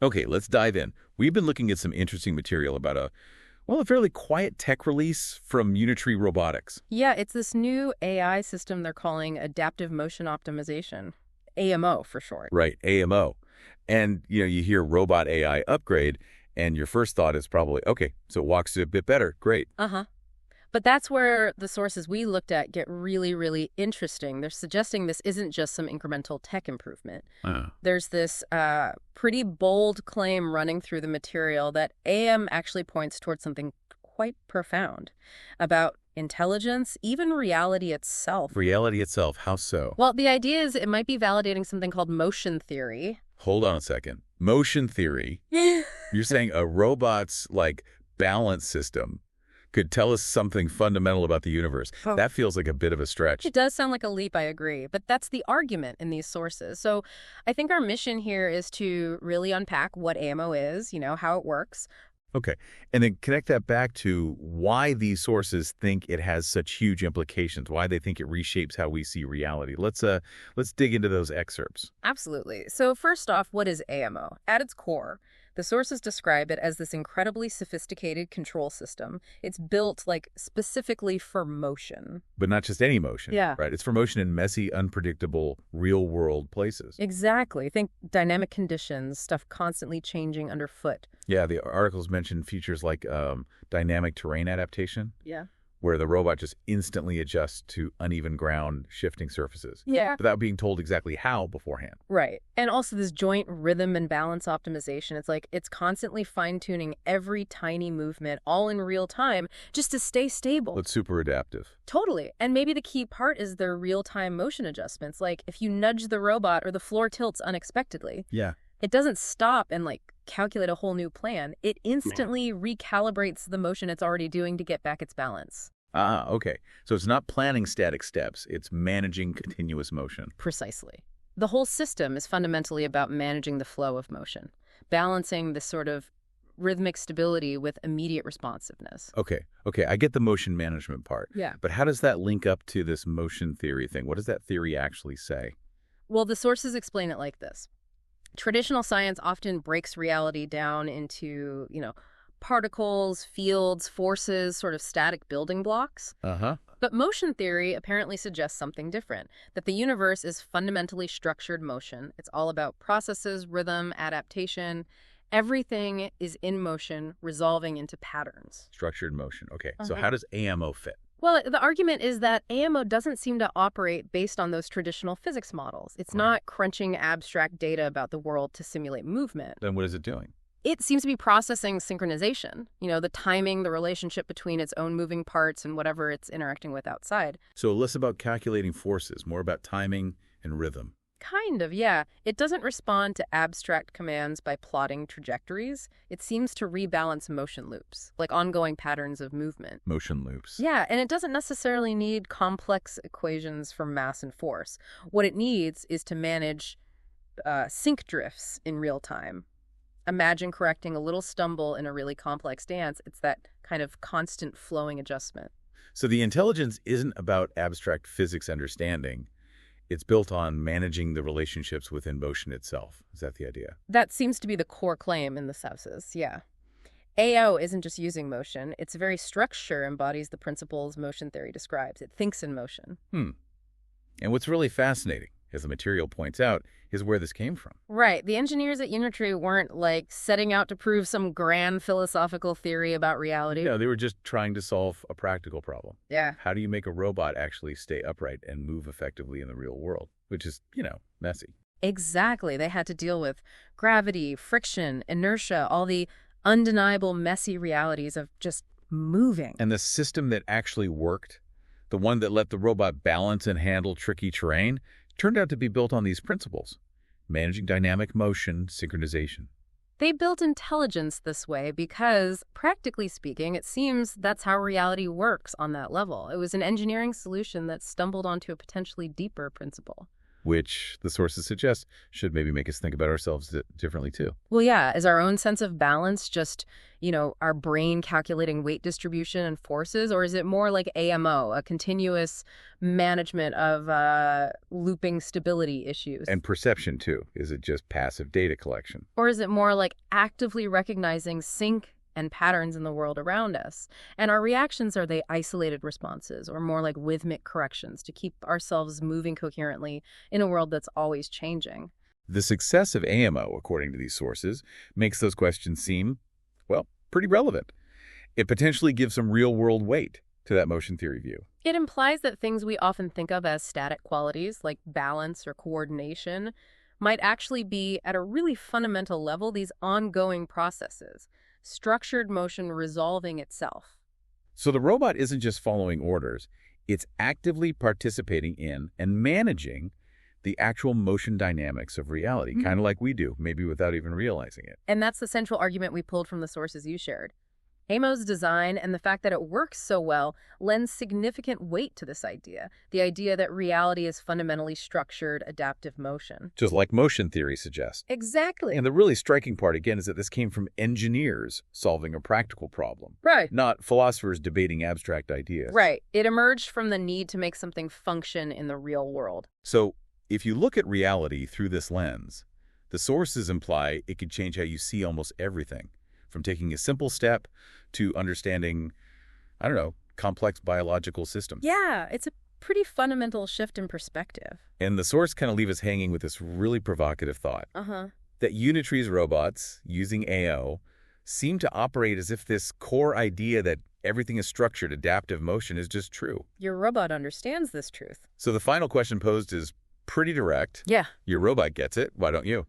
Okay, let's dive in. We've been looking at some interesting material about a fairly quiet tech release from Unitree Robotics. Yeah, it's this new AI system they're calling adaptive motion optimization, AMO for short. Right, AMO. And, you hear robot AI upgrade, and your first thought is probably, okay, so it walks a bit better. Great. Uh-huh. But that's where the sources we looked at get really, really interesting. They're suggesting this isn't just some incremental tech improvement. There's this pretty bold claim running through the material that AM actually points towards something quite profound about intelligence, even reality itself. Reality itself, how so? Well, the idea is it might be validating something called motion theory. Hold on a second. Motion theory. You're saying a robot's, balance system could tell us something fundamental about the universe. Oh. That feels like a bit of a stretch. It does sound like a leap, I agree, but that's the argument in these sources. So I think our mission here is to really unpack what AMO is, how it works. Okay, and then connect that back to why these sources think it has such huge implications, why they think it reshapes how we see reality. Let's dig into those excerpts. Absolutely. So first off, what is AMO? At its core, the sources describe it as this incredibly sophisticated control system. It's built specifically for motion. But not just any motion. Yeah. Right? It's for motion in messy, unpredictable, real-world places. Exactly. Think dynamic conditions, stuff constantly changing underfoot. Yeah, the articles mentioned features like dynamic terrain adaptation. Yeah. Where the robot just instantly adjusts to uneven ground, shifting surfaces. Yeah. Without being told exactly how beforehand. Right. And also this joint rhythm and balance optimization. It's constantly fine-tuning every tiny movement all in real time just to stay stable. It's super adaptive. Totally. And maybe the key part is their real-time motion adjustments. Like if you nudge the robot or the floor tilts unexpectedly. Yeah. It doesn't stop and calculate a whole new plan. It instantly recalibrates the motion it's already doing to get back its balance. Ah, okay. So it's not planning static steps. It's managing continuous motion. Precisely. The whole system is fundamentally about managing the flow of motion, balancing this sort of rhythmic stability with immediate responsiveness. Okay. I get the motion management part. Yeah. But how does that link up to this motion theory thing? What does that theory actually say? Well, the sources explain it like this. Traditional science often breaks reality down into, particles, fields, forces, sort of static building blocks. Uh-huh. But motion theory apparently suggests something different, that the universe is fundamentally structured motion. It's all about processes, rhythm, adaptation. Everything is in motion, resolving into patterns. Structured motion. Okay. So how does AMO fit? Well, the argument is that AMO doesn't seem to operate based on those traditional physics models. It's not crunching abstract data about the world to simulate movement. Then what is it doing? It seems to be processing synchronization, the timing, the relationship between its own moving parts and whatever it's interacting with outside. So less about calculating forces, more about timing and rhythm. Kind of, yeah. It doesn't respond to abstract commands by plotting trajectories. It seems to rebalance motion loops, like ongoing patterns of movement. Motion loops. Yeah, and it doesn't necessarily need complex equations for mass and force. What it needs is to manage sync drifts in real time. Imagine correcting a little stumble in a really complex dance. It's that kind of constant flowing adjustment. So the intelligence isn't about abstract physics understanding. It's built on managing the relationships within motion itself. Is that the idea? That seems to be the core claim in the sources, yeah. AO isn't just using motion. Its very structure embodies the principles motion theory describes. It thinks in motion. And what's really fascinating, as the material points out, is where this came from. Right. The engineers at Unitree weren't setting out to prove some grand philosophical theory about reality. No, they were just trying to solve a practical problem. Yeah. How do you make a robot actually stay upright and move effectively in the real world? Which is, messy. Exactly. They had to deal with gravity, friction, inertia, all the undeniable messy realities of just moving. And the system that actually worked, the one that let the robot balance and handle tricky terrain, turned out to be built on these principles: managing dynamic motion, synchronization. They built intelligence this way because, practically speaking, it seems that's how reality works on that level. It was an engineering solution that stumbled onto a potentially deeper principle. which the sources suggest should maybe make us think about ourselves differently too. Well, yeah, is our own sense of balance just, our brain calculating weight distribution and forces, or is it more like AMO, a continuous management of looping stability issues? And perception too. Is it just passive data collection? Or is it more like actively recognizing sync and patterns in the world around us? And our reactions, are they isolated responses or more like rhythmic corrections to keep ourselves moving coherently in a world that's always changing? The success of AMO, according to these sources, makes those questions seem, well, pretty relevant. It potentially gives some real-world weight to that motion theory view. It implies that things we often think of as static qualities, like balance or coordination, might actually be, at a really fundamental level, these ongoing processes, structured motion resolving itself. So the robot isn't just following orders, it's actively participating in and managing the actual motion dynamics of reality, kind of like we do, maybe without even realizing it. And that's the central argument we pulled from the sources you shared. AMO's design and the fact that it works so well lends significant weight to this idea, the idea that reality is fundamentally structured, adaptive motion. Just like motion theory suggests. Exactly. And the really striking part, again, is that this came from engineers solving a practical problem. Right. Not philosophers debating abstract ideas. Right. It emerged from the need to make something function in the real world. So, if you look at reality through this lens, the sources imply it could change how you see almost everything, from taking a simple step to understanding, complex biological systems. Yeah, it's a pretty fundamental shift in perspective. And the source kind of leave us hanging with this really provocative thought. That Unitree's robots, using AO, seem to operate as if this core idea that everything is structured, adaptive motion is just true. Your robot understands this truth. So the final question posed is pretty direct. Yeah. Your robot gets it. Why don't you?